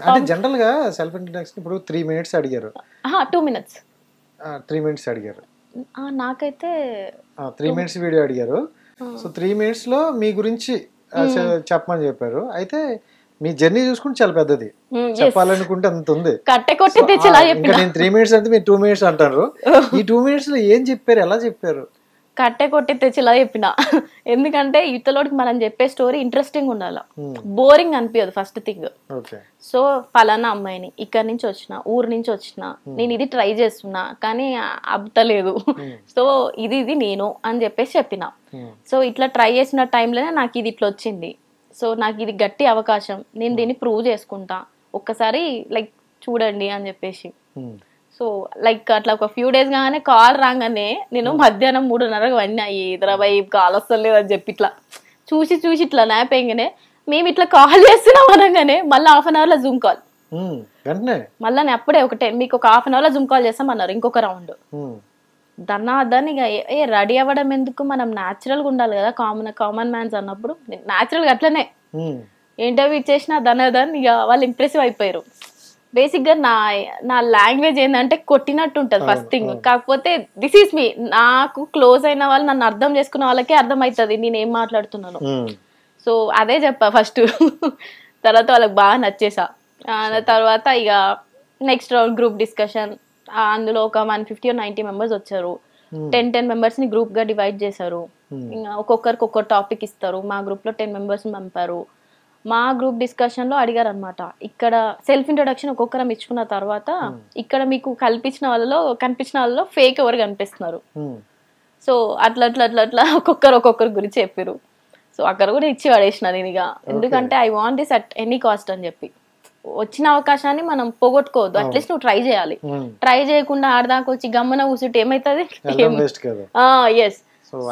అంటే జనరల్ గా self introduction ఇప్పుడు 3 minutes అడిగారు. 2 minutes. 3 minutes అడిగారు. నాకైతే 3 minutes వీడియో అడిగారు. సో 3 minutes లో మీ గురించి చెప్పమని చెప్పారు. అయితే మీ జర్నీ చూసుకుంటే చాలా పెద్దది, చెప్పాలనుకుంటే అంత ఉంది. ఇంకా నేను 3 minutes అంటే మీరు 2 minutes అంటారు. ఈ 2 minutes లో ఏం చెప్పారు, ఎలా చెప్పారు? కట్టె కొట్టి తెచ్చిలా చెప్పిన. ఎందుకంటే యువతలోకి మనం చెప్పే స్టోరీ ఇంట్రెస్టింగ్ ఉండాలి, బోరింగ్ అనిపించదు ఫస్ట్ థింగ్. సో పలానా అమ్మాయిని ఇక్కడి నుంచి వచ్చిన, ఊరు నుంచి వచ్చిన, నేను ఇది ట్రై చేస్తున్నా కానీ అబ్బతలేదు, సో ఇది నేను అని చెప్పేసి చెప్పిన. సో ఇట్లా ట్రై చేసిన టైంలోనే నాకు ఇది ఇట్లా వచ్చింది, సో నాకు ఇది గట్టి అవకాశం, నేను దీన్ని ప్రూవ్ చేసుకుంటా, ఒక్కసారి లైక్ చూడండి అని చెప్పేసి. సో లైక్ అట్లా ఒక ఫ్యూ డేస్ గానే కాల్ రాగానే నేను మధ్యాహ్నం 3:30కి వన్నా, ఎదురాబాయి కాల్ వస్తలేదు అని చెప్పి ఇట్లా చూసి ఇట్లా నాపేయగానే మేము ఇట్లా కాల్ చేస్తున్నాం అనగానే మళ్ళీ 1/2 hour లో జూమ్ కాల్. మళ్ళీ నేను అప్పుడే ఒకటే మీకు ఒక 1/2 hour లో జూమ్ కాల్ చేస్తామన్నారు, ఇంకొక రౌండ్. దాన్ని ఇక రెడీ అవ్వడం ఎందుకు, మనం న్యాచురల్గా ఉండాలి కదా, కామన్ మ్యాన్స్ అన్నప్పుడు న్యాచురల్గా అట్లనే ఇంటర్వ్యూ ఇచ్చేసిన దాన్ని ఇక వాళ్ళు ఇంప్రెసివ్ అయిపోయారు. బేసిక్ గా నా లాంగ్వేజ్ ఏంటంటే కొట్టినట్టు ఉంటది ఫస్ట్ థింగ్. కాకపోతే దిస్ ఈస్ మీ, నాకు క్లోజ్ అయిన వాళ్ళు, నన్ను అర్థం చేసుకున్న వాళ్ళకే అర్థమవుతుంది నేను ఏం మాట్లాడుతున్నాను. సో అదే చెప్పా ఫస్ట్. తర్వాత వాళ్ళకి బాగా నచ్చేసా. తర్వాత ఇక నెక్స్ట్ రౌండ్ గ్రూప్ డిస్కషన్. అందులో ఒక 150 or 90 members వచ్చారు. 10 members ని గ్రూప్ గా డివైడ్ చేశారు. ఇంకా ఒక్కొక్కరికి ఒక్కొక్క టాపిక్ ఇస్తారు. మా గ్రూప్ లో 10 members ని పంపారు. మా గ్రూప్ డిస్కషన్ లో అడిగారు అనమాట, ఇక్కడ సెల్ఫ్ ఇంట్రొడక్షన్ ఒక్కొక్కరం ఇచ్చుకున్న తర్వాత ఇక్కడ మీకు కనిపించిన వాళ్ళలో ఫేక్ ఎవరు కనిపిస్తున్నారు, సో అట్లా ఒక్కొక్కరు గురించి చెప్పారు. సో అక్కడ కూడా ఇచ్చి పడేసిన నేను ఇక, ఎందుకంటే I want this at any cost అని చెప్పి. వచ్చిన అవకాశాన్ని మనం పోగొట్టుకోవద్దు, అట్లీస్ట్ నువ్వు ట్రై చేయాలి. ట్రై చేయకుండా ఆడదాకా వచ్చి గమ్మన కూర్చుంటే ఏమైతుంది. ఎస్,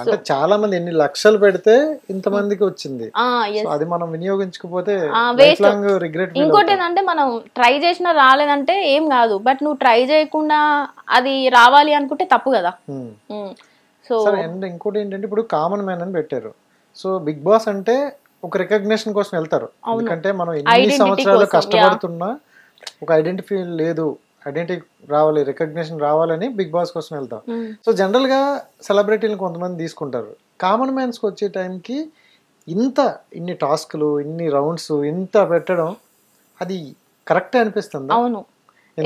అంటే చాలా మంది ఎన్ని లక్షలు పెడితే ఇంత మందికి వచ్చింది, అది మనం వినియోగించకపోతే ఇంకోటి ఏంటంటే మనం ట్రై చేసినా రాలేదంటే ఏం కాదు, బట్ నువ్వు ట్రై చేయకుండా అది రావాలి అనుకుంటే తప్పు కదా. సో ఇంకోటి ఏంటంటే ఇప్పుడు కామన్ మ్యాన్ అని పెట్టారు. సో బిగ్ బాస్ అంటే ఒక రికగ్నిషన్ కోసం వెళ్తారు, ఎందుకంటే మనం ఎన్ని సంవత్సరాలు కష్టపడుతున్నా ఒక ఐడెంటిటీ లేదు, ఐడెంటిటీ రావాలి, రికగ్నిషన్ రావాలని బిగ్ బాస్ కోసం వెళ్తాం. సో జనరల్ గా సెలబ్రిటీలు కొంతమంది తీసుకుంటారు. కామన్ మ్యాన్స్ కి వచ్చే టైంకి ఇన్ని టాస్క్లు, ఇన్ని రౌండ్స్, ఇంత పెట్టడం అది కరెక్ట్ అనిపిస్తుంది? అవును,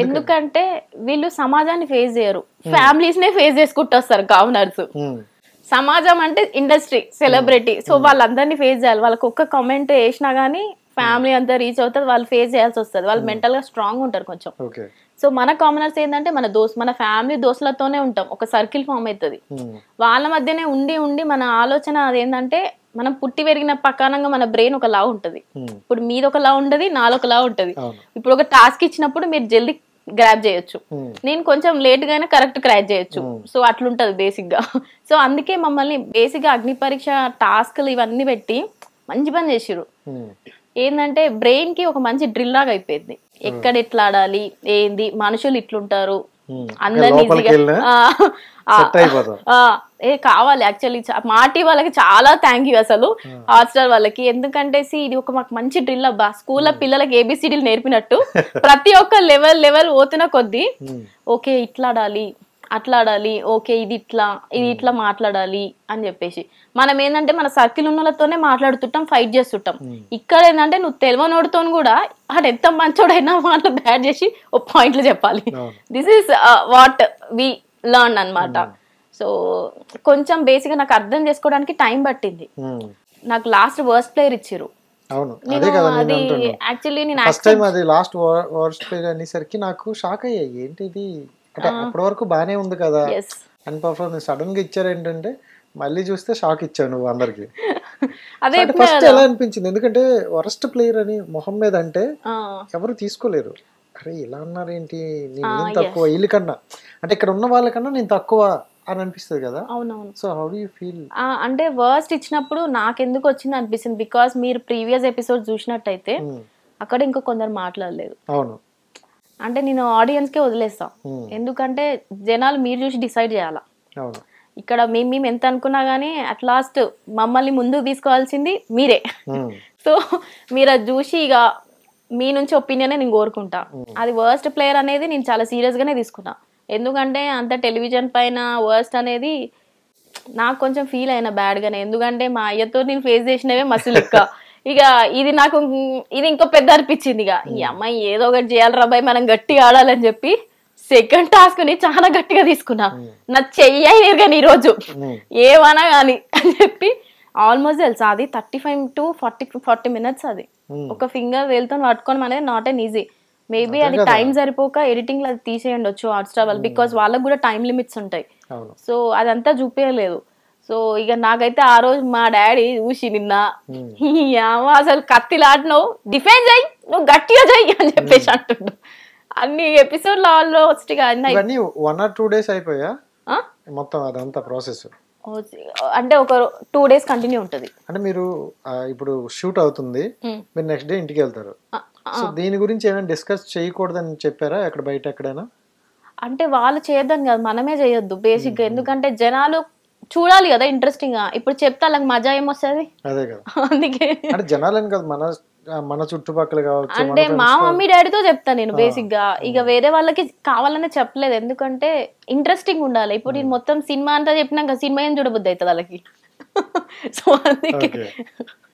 ఎందుకంటే వీళ్ళు సమాజాన్ని ఫేస్ చేయరు, ఫ్యామిలీస్ నే ఫేస్ చేసుకుంటూ వస్తారు కామనర్స్. సమాజం అంటే ఇండస్ట్రీ, సెలబ్రిటీ, సో వాళ్ళందరినీ ఫేస్ చేయాలి. వాళ్ళకి ఒక్క కామెంట్ వేసినా గానీ ఫ్యామిలీ అంతా రీచ్ అవుతుంది, వాళ్ళు ఫేస్ చేయాల్సి వస్తుంది. వాళ్ళు మెంటల్ గా స్ట్రాంగ్ ఉంటారు కొంచెం. సో మన కామనర్స్ ఏంటంటే మన ఫ్యామిలీ దోస్తులతోనే ఉంటాం, ఒక సర్కిల్ ఫామ్ అవుతుంది. వాళ్ళ మధ్యనే ఉండి మన ఆలోచన అదేంటంటే మనం పుట్టి పెరిగిన ప్రకారంగా మన బ్రెయిన్ ఒకలా ఉంటది. ఇప్పుడు మీది ఒకలా ఉంటది, నాదొకలా ఉంటది. ఇప్పుడు ఒక టాస్క్ ఇచ్చినప్పుడు మీరు జల్దీ గ్రాప్ చేయొచ్చు, నేను కొంచెం లేట్ గా అయినా కరెక్ట్ క్రాక్ చేయొచ్చు. సో అట్లుంటది బేసిక్ గా. సో అందుకే మమ్మల్ని బేసిక్ గా అగ్ని పరీక్ష టాస్క్లు ఇవన్నీ పెట్టి మంచి పని చేసిర్రు. ఏంటంటే బ్రెయిన్ కి ఒక మంచి డ్రిల్ లాగా అయిపోయింది, ఎక్కడ ఎట్లా ఆడాలి, ఏంది, మనుషులు ఇట్లుంటారు, అందరినీ కావాలి. యాక్చువల్లీ మాటి వాళ్ళకి చాలా థ్యాంక్ యూ అసలు, హాట్స్టార్ వాళ్ళకి. ఎందుకంటే ఇది ఒక మాకు మంచి డ్రిల్ అబ్బా, స్కూల్లో పిల్లలకి ఏబిసిడీలు నేర్పినట్టు ప్రతి ఒక్క లెవెల్ పోతున్న కొద్దీ ఓకే ఇట్లా ఆడాలి, అట్లా ఆడాలి, ఓకే ఇది ఇట్లా మాట్లాడాలి అని చెప్పేసి. మనం ఏంటంటే మన సర్కిల్ ఉన్నతోనే మాట్లాడుతుంటాం, ఫైట్ చేస్తుంటాం. ఇక్కడ ఏంటంటే నువ్వు తెలియనోడితో కూడా ఆడ ఎంత మంచోడైనా మాటలు బ్యాడ్ చేసి ఒక పాయింట్లు చెప్పాలి. This is what we learn అన్నమాట. సో కొంచెం బేసిక్ గా నాకు అర్థం చేసుకోవడానికి టైం పట్టింది. నాకు లాస్ట్ వర్స్ట్ ప్లేయర్ ఇచ్చిర్రు. అది యాక్చువల్లీ నేను నాకు షాక్ అయ్యాయి, ఏంటిది అంటే అప్పటి వరకు బానే ఉంది కదా అండ్ పర్ఫార్మెన్స్, సడన్ గా ఇచ్చారు ఏంటంటే మళ్ళీ చూస్తే షాక్ ఇచ్చావు నువ్వు అందరికి. అదే ఫస్ట్ ఎలా అనిపించింది, ఎందుకంటే వరస్ట్ ప్లేయర్ అని మొహం మీద అంటే ఎవరు తీసుకోలేరు, అరే ఇలా అన్నారు ఏంటి, నేను తక్కువ వీళ్ళకన్నా, అంటే ఇక్కడ ఉన్న వాళ్ళకన్నా నేను తక్కువ అని అనిపిస్తుంది కదా. అవునవును. So how do you feel? అంటే వర్స్ట్ ఇచ్చినప్పుడు నాకెందుకు వచ్చింది అనిపిస్తుంది, బికాస్ మీరు ప్రీవియస్ ఎపిసోడ్ చూసినట్టయితే అక్కడ ఇంకో కొందరు మాట్లాడలేదు. అవును, అంటే నేను ఆడియన్స్ కే వదిలేస్తా, ఎందుకంటే జనాలు మీరు చూసి డిసైడ్ చేయాలా. ఇక్కడ మేము ఎంత అనుకున్నా గానీ అట్ లాస్ట్ మమ్మల్ని ముందుకు తీసుకోవాల్సింది మీరే. సో మీరు అది చూసి ఇక మీ నుంచి ఒపీనియన్ నేను కోరుకుంటా. అది వర్స్ట్ ప్లేయర్ అనేది నేను చాలా సీరియస్ గానే తీసుకున్నా. ఎందుకంటే అంత టెలివిజన్ పైన వర్స్ట్ అనేది నాకు కొంచెం ఫీల్ అయినా బ్యాడ్ గానే. ఎందుకంటే మా అయ్యతో నేను ఫేస్ చేసినవే మస్తు లెక్క. ఇక ఇది ఇంకో పెద్ద అనిపించింది. ఇక ఈ అమ్మాయి ఏదో ఒకటి చేయాలి రాబాయ్, మనం గట్టిగా ఆడాలని చెప్పి సెకండ్ టాస్క్ ని చాలా గట్టిగా తీసుకున్నా. నా చెయ్యి కానీ ఈ రోజు ఏమన్నా కానీ అని చెప్పి ఆల్మోస్ట్ తెలుసా అది 35 to 40 minutes. అది ఒక ఫింగర్ వేలుతో పట్టుకోవడం అనేది నాట్ ఎన్ ఈజీ. మేబీ అది టైం సరిపోక ఎడిటింగ్ లో అది తీసేయండొచ్చు హాట్స్టార్ వాళ్ళు, బికాస్ వాళ్ళకి కూడా టైం లిమిట్స్ ఉంటాయి. సో అదంతా చూపించలేదు. సో ఇక నాకైతే ఆ రోజు మా డాడీ చూసి నిన్న అసలు కత్తిలాడినావు, డిఫెన్స్ అయ్యి నువ్వు గట్టిగా చెయ్యి అని చెప్పేసి అంటుండు. అన్ని ఎపిసోడ్ లో ఇవన్నీ 1 or 2 days అయిపోయా మొత్తం అదంతా ప్రాసెస్? అంటే ఒక 2 days కంటిన్యూ ఉంటది. అంటే మీరు ఇప్పుడు షూట్ అవుతుంది, మీరు నెక్స్ట్ డే ఇంటికి వెళ్తారు. సో దీని గురించి ఏమైనా డిస్కస్ చేయకూడదని చెప్పారా ఎక్కడ బయట ఎక్కడైనా? అంటే వాళ్ళు చేయొద్దని కాదు, మనమే చేయొద్దు బేసిక్ గా. ఎందుకంటే జనాలు చూడాలి కదా ఇంట్రెస్టింగ్ గా. ఇప్పుడు చెప్తే వాళ్ళకి మజా ఏమొస్తుంది? అదే కదా. అందుకే అంటే జనాలని కాదు, మన చుట్టుపక్కల కావచ్చు. అంటే మా మమ్మీ డాడీతో చెప్తా నేను బేసిక్ గా. ఇక వేరే వాళ్ళకి కావాలనే చెప్పలేదు, ఎందుకంటే ఇంట్రెస్టింగ్ ఉండాలి. ఇప్పుడు నేను మొత్తం సినిమా అంతా చెప్పినాక సినిమా ఏం చూడబుద్ది అవుతుంది వాళ్ళకి. సో అందుకే